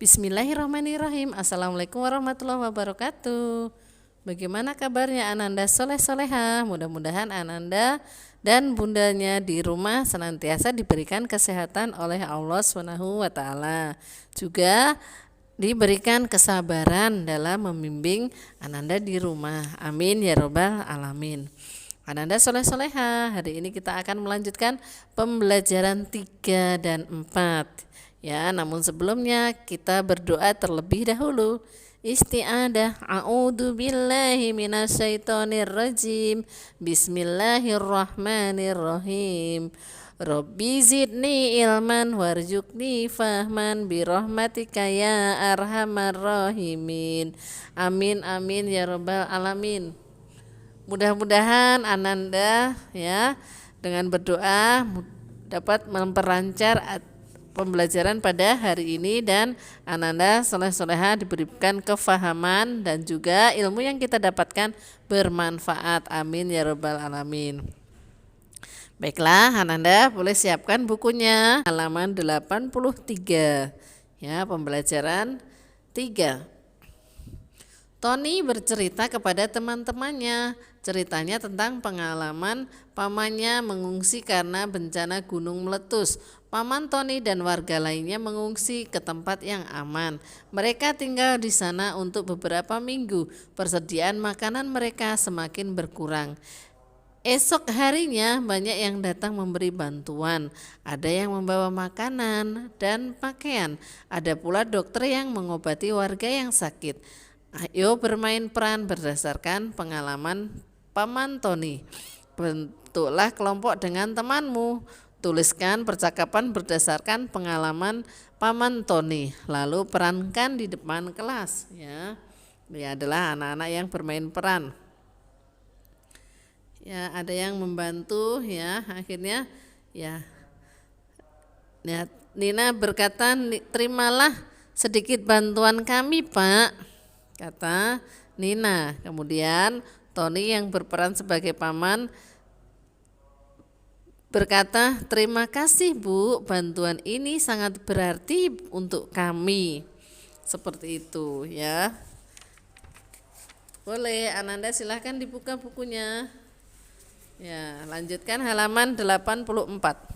Bismillahirrahmanirrahim. Assalamualaikum warahmatullahi wabarakatuh. Bagaimana kabarnya Ananda soleh-soleha? Mudah-mudahan Ananda dan bundanya di rumah senantiasa diberikan kesehatan oleh Allah Subhanahu wa taala. Juga diberikan kesabaran dalam membimbing Ananda di rumah. Amin ya robbal alamin. Ananda soleh-soleha, hari ini kita akan melanjutkan pembelajaran 3 dan 4. Ya, namun sebelumnya kita berdoa terlebih dahulu. Isti'adah. A'udzu billahi minasyaitonir rajim. Bismillahirrahmanirrahim. Rabbi zidni ilman warzuqni fahman birahmatika ya arhamar rahimin. Amin amin ya rabbal alamin. Mudah-mudahan Ananda ya dengan berdoa dapat memperlancar pembelajaran pada hari ini dan Ananda soleh-soleha diberikan kefahaman dan juga ilmu yang kita dapatkan bermanfaat. Amin ya rabbal alamin. Baiklah, Ananda boleh siapkan bukunya halaman 83 ya, pembelajaran 3. Tony bercerita kepada teman-temannya. Ceritanya tentang pengalaman pamannya mengungsi karena bencana gunung meletus. Paman Tony dan warga lainnya mengungsi ke tempat yang aman. Mereka tinggal di sana untuk beberapa minggu. Persediaan makanan mereka semakin berkurang. Esok harinya banyak yang datang memberi bantuan. Ada yang membawa makanan dan pakaian. Ada pula dokter yang mengobati warga yang sakit. Ayo bermain peran berdasarkan pengalaman Paman Tony. Bentuklah kelompok dengan temanmu. Tuliskan percakapan berdasarkan pengalaman Paman Tony. Lalu perankan di depan kelas. Ya, ini adalah anak-anak yang bermain peran. Ya, ada yang membantu ya. Akhirnya ya Nina berkata, terimalah sedikit bantuan kami, Pak, kata Nina. Kemudian Tony yang berperan sebagai paman berkata, terima kasih Bu, bantuan ini sangat berarti untuk kami. Seperti itu ya. Boleh, Ananda silahkan dibuka bukunya. Ya, lanjutkan halaman 84.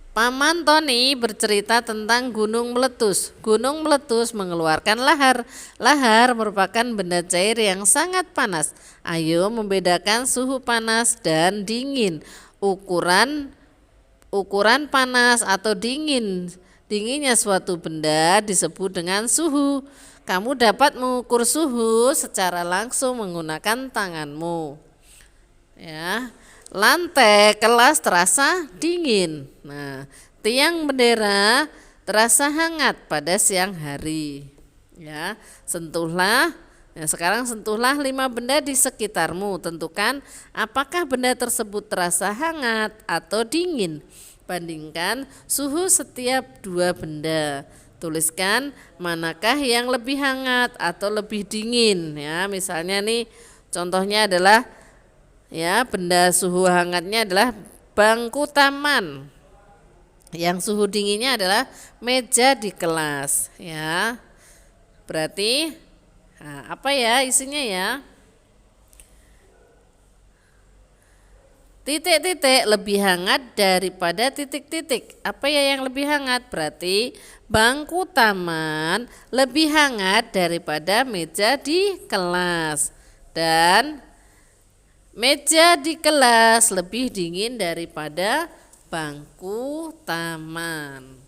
Paman Tony bercerita tentang gunung meletus. Gunung meletus mengeluarkan lahar. Lahar merupakan benda cair yang sangat panas. Ayo membedakan suhu panas dan dingin. Ukuran panas atau dinginnya suatu benda disebut dengan suhu. Kamu dapat mengukur suhu secara langsung menggunakan tanganmu. Ya, lantai kelas terasa dingin. Nah, tiang bendera terasa hangat pada siang hari. Ya, sekarang sentuhlah 5 benda di sekitarmu. Tentukan apakah benda tersebut terasa hangat atau dingin. Bandingkan suhu setiap 2 benda. Tuliskan manakah yang lebih hangat atau lebih dingin. Ya, misalnya nih contohnya adalah ya, benda suhu hangatnya adalah bangku taman. Yang suhu dinginnya adalah meja di kelas. Ya, berarti apa ya isinya ya? Titik-titik lebih hangat daripada titik-titik. Apa ya yang lebih hangat? Berarti bangku taman lebih hangat daripada meja di kelas. Dan meja di kelas lebih dingin daripada bangku taman.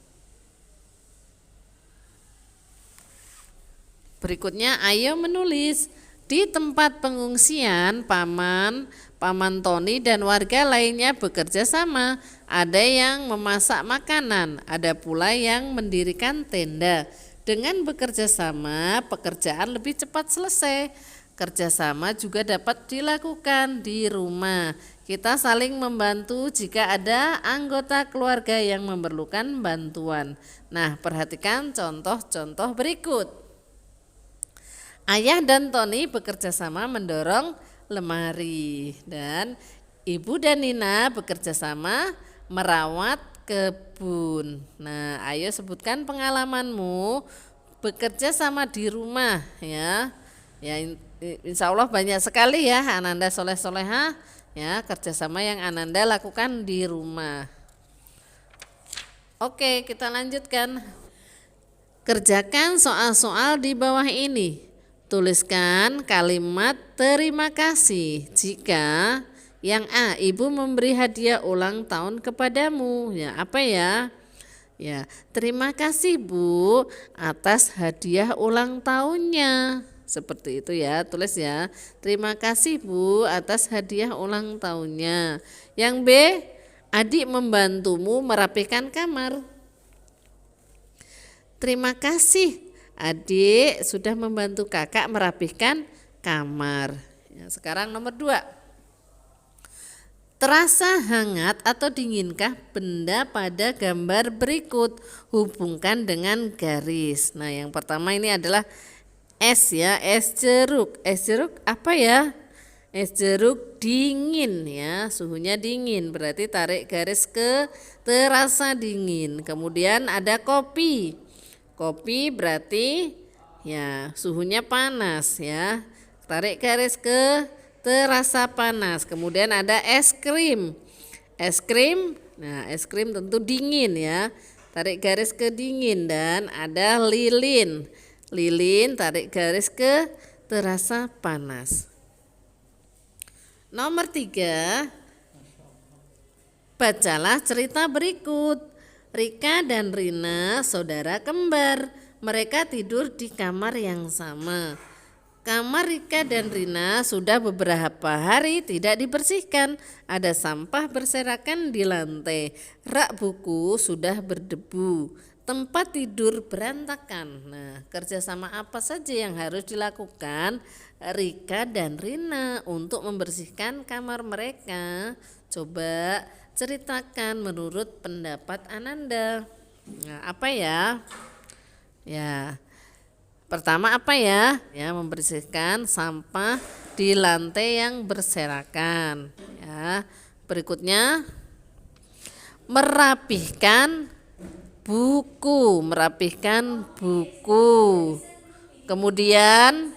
Berikutnya, ayo menulis. Di tempat pengungsian, Paman Tony dan warga lainnya bekerja sama. Ada yang memasak makanan, ada pula yang mendirikan tenda. Dengan bekerja sama, pekerjaan lebih cepat selesai. Kerjasama juga dapat dilakukan di rumah. Kita saling membantu jika ada anggota keluarga yang memerlukan bantuan. Nah, perhatikan contoh-contoh berikut. Ayah dan Tony bekerja sama mendorong lemari dan Ibu dan Nina bekerja sama merawat kebun. Nah, ayo sebutkan pengalamanmu bekerja sama di rumah ya. Ya, insya Allah banyak sekali ya Ananda soleh-soleha ya kerjasama yang Ananda lakukan di rumah. Oke, kita lanjutkan. Kerjakan soal-soal di bawah ini. Tuliskan kalimat terima kasih jika yang A, ibu memberi hadiah ulang tahun kepadamu. Ya, apa ya? Ya, terima kasih Bu atas hadiah ulang tahunnya. Seperti itu ya, tulis ya. Terima kasih Bu atas hadiah ulang tahunnya. Yang B, adik membantumu merapikan kamar. Terima kasih adik sudah membantu kakak merapikan kamar. Ya, sekarang nomor 2. Terasa hangat atau dinginkah benda pada gambar berikut? Hubungkan dengan garis. Nah, yang pertama ini adalah es ya, es jeruk. Es jeruk apa ya? Es jeruk dingin ya, suhunya dingin. Berarti tarik garis ke terasa dingin. Kemudian ada kopi. Kopi berarti ya suhunya panas ya. Tarik garis ke terasa panas. Kemudian ada es krim. Es krim, nah es krim tentu dingin ya. Tarik garis ke dingin. Dan ada lilin. Lilin tarik garis ke terasa panas. Nomor 3. Bacalah cerita berikut. Rika dan Rina saudara kembar. Mereka tidur di kamar yang sama. Kamar Rika dan Rina sudah beberapa hari tidak dibersihkan. Ada sampah berserakan di lantai. Rak buku sudah berdebu. Tempat tidur berantakan. Nah, kerjasama apa saja yang harus dilakukan Rika dan Rina untuk membersihkan kamar mereka? Coba ceritakan menurut pendapat Ananda. Nah, apa ya? Ya. Pertama apa ya? Ya, membersihkan sampah di lantai yang berserakan. Ya. Berikutnya merapihkan buku, Kemudian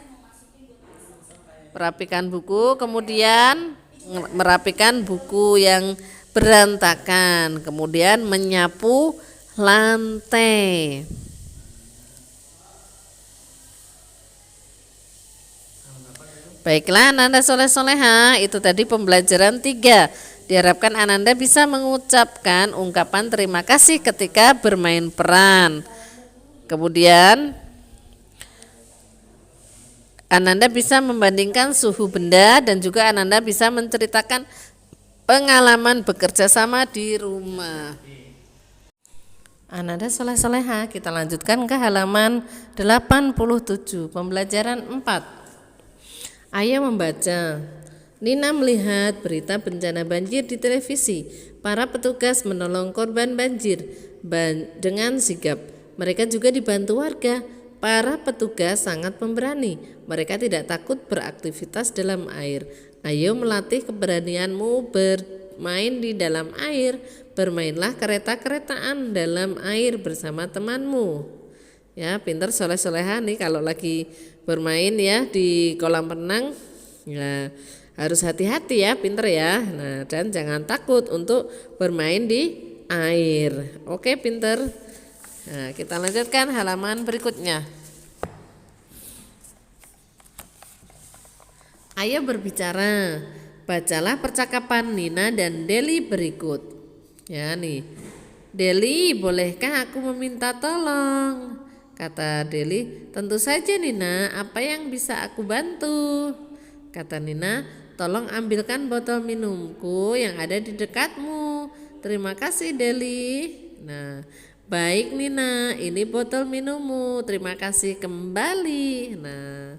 merapikan buku yang berantakan. Kemudian menyapu lantai. Baiklah Ananda soleh-soleha, itu tadi pembelajaran 3. Diharapkan Ananda bisa mengucapkan ungkapan terima kasih ketika bermain peran. Kemudian Ananda bisa membandingkan suhu benda dan juga Ananda bisa menceritakan pengalaman bekerja sama di rumah. Ananda soleh-soleha, kita lanjutkan ke halaman 87, pembelajaran 4. Ayo membaca. Nina melihat berita bencana banjir di televisi. Para petugas menolong korban banjir dengan sigap. Mereka juga dibantu warga. Para petugas sangat pemberani. Mereka tidak takut beraktivitas dalam air. Ayo melatih keberanianmu bermain di dalam air. Bermainlah kereta-keretaan dalam air bersama temanmu. Ya, pintar soleh-soleha nih kalau lagi bermain ya di kolam renang. Ya, harus hati-hati ya, pintar ya. Nah, dan jangan takut untuk bermain di air. Oke, pintar. Nah, kita lanjutkan halaman berikutnya. Ayo berbicara. Bacalah percakapan Nina dan Deli berikut. Ya nih. Deli, bolehkah aku meminta tolong? Kata Deli, tentu saja Nina, apa yang bisa aku bantu? Kata Nina, tolong ambilkan botol minumku yang ada di dekatmu. Terima kasih Deli. Nah, baik Nina, ini botol minummu. Terima kasih kembali. Nah,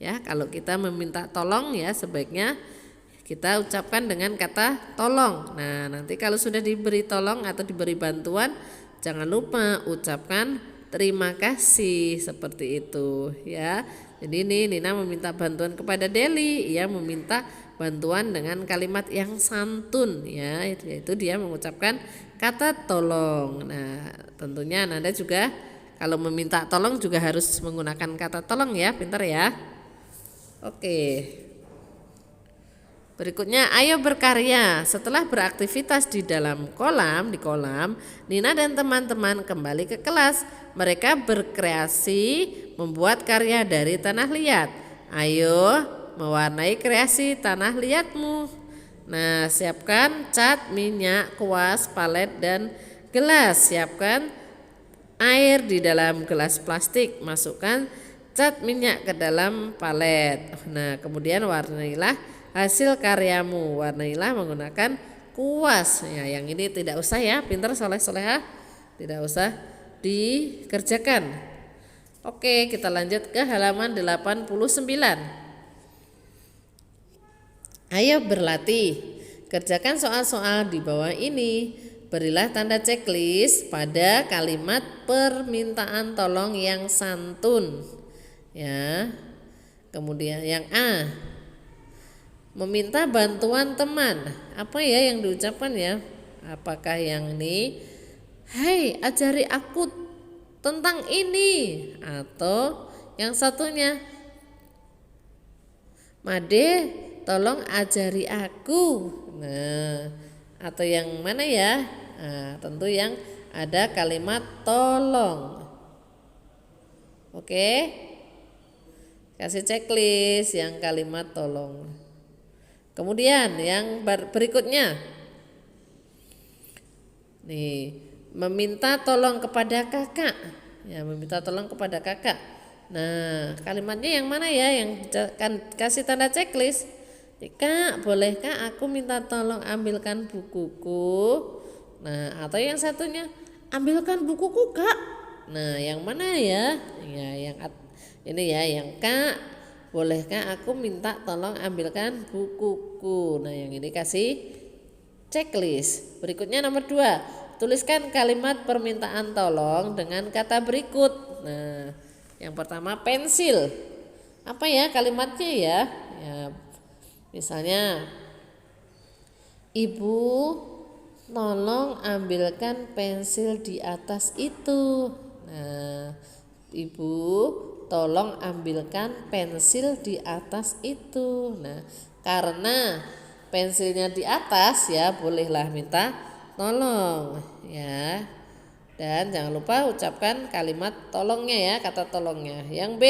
ya kalau kita meminta tolong ya sebaiknya kita ucapkan dengan kata tolong. Nah, nanti kalau sudah diberi tolong atau diberi bantuan, jangan lupa ucapkan terima kasih seperti itu ya. Jadi ini Nina meminta bantuan kepada Deli, ia meminta bantuan dengan kalimat yang santun ya, yaitu dia mengucapkan kata tolong. Nah, tentunya Ananda juga kalau meminta tolong juga harus menggunakan kata tolong ya, pintar ya. Oke. Berikutnya, ayo berkarya. Setelah beraktivitas di kolam, Nina dan teman-teman kembali ke kelas. Mereka berkreasi membuat karya dari tanah liat. Ayo mewarnai kreasi tanah liatmu. Nah, siapkan cat, minyak, kuas, palet, dan gelas. Siapkan air di dalam gelas plastik. Masukkan cat minyak ke dalam palet. Nah, kemudian warnailah hasil karyamu. Warnailah menggunakan kuas. Ya, yang ini tidak usah ya, pintar soleh-solehah, tidak usah dikerjakan. Oke, kita lanjut ke halaman 89. Ayo berlatih. Kerjakan soal-soal di bawah ini. Berilah tanda checklist pada kalimat permintaan tolong yang santun. Ya. Kemudian yang A, meminta bantuan teman. Apa ya yang diucapkan ya? Apakah yang ini, "Hai, ajari aku tentang ini," atau yang satunya, "Made, tolong ajari aku." Nah, atau yang mana ya? Nah, tentu yang ada kalimat tolong. Oke, kasih checklist yang kalimat tolong. Kemudian yang berikutnya, nih, meminta tolong kepada kakak. Ya, meminta tolong kepada kakak. Nah, kalimatnya yang mana ya? Yang kasih tanda checklist. "Kak, bolehkah aku minta tolong ambilkan bukuku?" Nah, atau yang satunya, "Ambilkan bukuku, Kak." Nah, yang mana ya? Ya, yang ini ya, yang "Kak, bolehkah aku minta tolong ambilkan bukuku?" Nah, yang ini kasih checklist. Berikutnya nomor 2, tuliskan kalimat permintaan tolong dengan kata berikut. Nah, yang pertama pensil. Apa ya kalimatnya ya? Ya, misalnya, "Ibu, tolong ambilkan pensil di atas itu." Nah, "Ibu, tolong ambilkan pensil di atas itu." Nah, karena pensilnya di atas ya, bolehlah minta tolong ya. Dan jangan lupa ucapkan kalimat tolongnya ya, kata tolongnya. Yang B,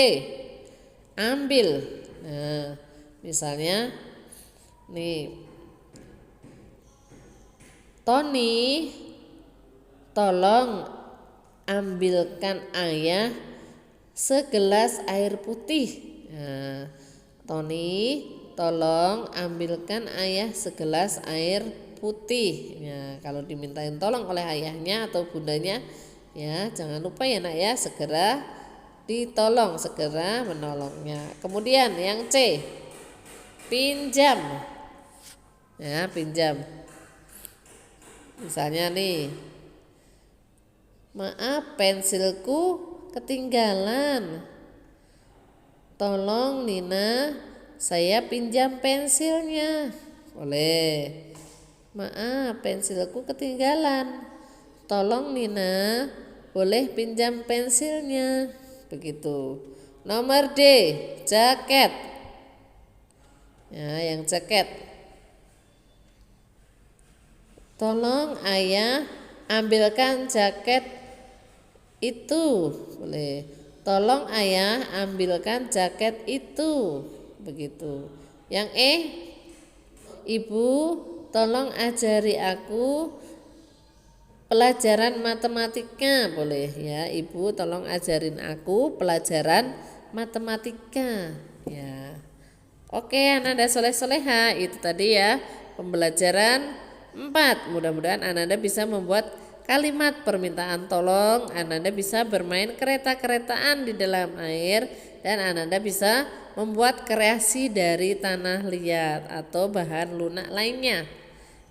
ambil. Nah, misalnya nih, "Tony, tolong ambilkan ayah segelas air putih." Nah, "Tony, tolong ambilkan ayah segelas air putih." Ya, kalau dimintain tolong oleh ayahnya atau bundanya, ya jangan lupa ya nak ya, segera ditolong, segera menolongnya. Kemudian yang C, pinjam. Ya, pinjam. Misalnya nih, "Maaf, pensilku ketinggalan. Tolong Nina, saya pinjam pensilnya." Boleh. "Maaf, pensilku ketinggalan. Tolong Nina, boleh pinjam pensilnya." Begitu. Nomor D, jaket. Ya, yang jaket. "Tolong ayah ambilkan jaket itu." Boleh. "Tolong ayah ambilkan jaket itu." Begitu. Yang E, "Ibu, tolong ajari aku pelajaran matematika." Boleh ya, "Ibu, tolong ajarin aku pelajaran matematika." Ya. Oke, Ananda soleh-soleha, itu tadi ya pembelajaran 4. Mudah-mudahan Ananda bisa membuat kalimat permintaan tolong, Ananda bisa bermain kereta-keretaan di dalam air, dan Ananda bisa membuat kreasi dari tanah liat atau bahan lunak lainnya.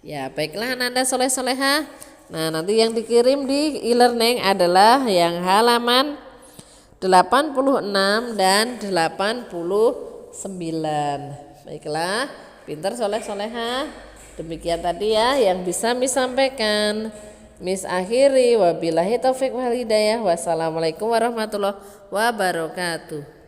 Ya, baiklah Ananda soleh-soleha. Nah, nanti yang dikirim di e-learning adalah yang halaman 86 dan 89. Baiklah, pintar, soleh, soleha. Demikian tadi ya yang bisa Miss sampaikan. Miss akhiri, wabillahi taufik wal hidayah. Wassalamualaikum warahmatullahi wabarakatuh.